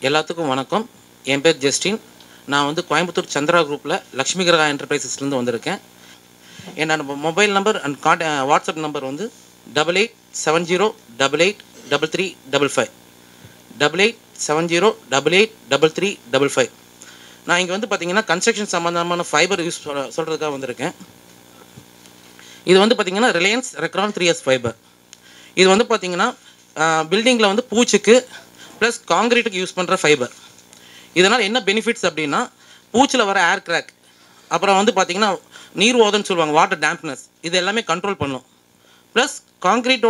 எல்லாத்துக்கும் வணக்கம். என் பேர் ஜஸ்டின். நான் வந்து கோயம்புத்தூர் சந்திரா குரூப்பில் லக்ஷ்மி கிரகா என்டர்பிரைசஸ்லேருந்து வந்திருக்கேன். என்னோட mobile number and WhatsApp number வந்து 8870883355 8870883355. நான் இங்கே வந்து பார்த்தீங்கன்னா கன்ஸ்ட்ரக்ஷன் சம்மந்தமான ஃபைபர் யூஸ் சொல்கிறதுக்காக வந்திருக்கேன். இது வந்து பார்த்தீங்கன்னா ரிலையன்ஸ் ரெக்ரான் 3S ஃபைபர். இது வந்து பார்த்தீங்கன்னா பில்டிங்கில் வந்து பூச்சுக்கு ப்ளஸ் காங்கிரீட்டுக்கு யூஸ் பண்ணுற ஃபைபர். இதனால் என்ன பெனிஃபிட்ஸ் அப்படின்னா, பூச்சில் வர ஏர் கிராக், அப்புறம் வந்து பார்த்திங்கன்னா நீர் ஓதன்னு சொல்லுவாங்க, வாட்டர் டேம்ப்னஸ், இது எல்லாமே கண்ட்ரோல் பண்ணும். ப்ளஸ் காங்கிரீட்டில்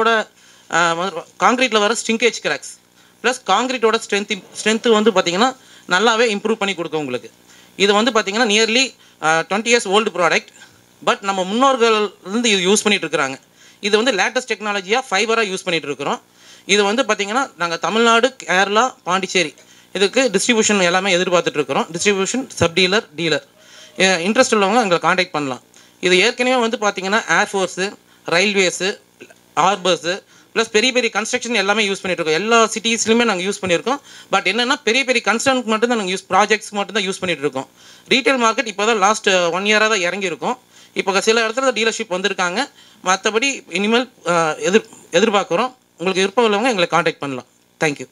வர ஸ்ட்ரிங்கேஜ் கிராக்ஸ், ப்ளஸ் காங்கிரீட்டோட ஸ்ட்ரென்த்து வந்து பார்த்திங்கன்னா நல்லாவே இம்ப்ரூவ் பண்ணி கொடுக்கும் உங்களுக்கு. இது வந்து பார்த்திங்கன்னா nearly 20 years old product. But நம்ம முன்னோர்கள் இருந்து இது யூஸ் பண்ணிகிட்டு இருக்கிறாங்க. இது வந்து லேட்டஸ்ட் டெக்னாலஜியாக ஃபைபராக யூஸ் பண்ணிகிட்டு இருக்கிறோம். இது வந்து பார்த்திங்கன்னா நாங்கள் தமிழ்நாடு, கேரளா, பாண்டிச்சேரி இதுக்கு டிஸ்ட்ரிபியூஷன் எல்லாமே எதிர்பார்த்துட்ருக்குறோம். Distribution, sub dealer, dealer interest உள்ளவங்க எங்களை காண்டாக்ட் பண்ணலாம். இது ஏற்கனவே வந்து பார்த்திங்கன்னா ஏர்ஃபோர்ஸு, ரயில்வேஸு, ஹார்பர்ஸு ப்ளஸ் பெரிய பெரிய கன்ஸ்ட்ரக்ஷன் எல்லாமே யூஸ் பண்ணிகிட்ருக்கோம். எல்லா சிட்டிஸ்லையுமே நாங்கள் யூஸ் பண்ணியிருக்கோம். பட் என்னென்னா பெரிய பெரிய கன்ஸ்ட்ரக்ஷனுக்கு மட்டும்தான் நாங்கள் ப்ராஜெக்ட்ஸ்க்கு மட்டும்தான் யூஸ் பண்ணிகிட்டு இருக்கோம். ரீட்டைல் மார்க்கெட் இப்போ தான் லாஸ்ட் 1 year தான் இறங்கியிருக்கோம். இப்போ சில இடத்துல டீலர்ஷிப் வந்திருக்காங்க. மற்றபடி இனிமேல் எதிர்பார்க்குறோம். உங்களுக்கு விருப்பம் உள்ளவங்க எங்களை காண்டாக்ட் பண்ணலாம். தேங்க்யூ.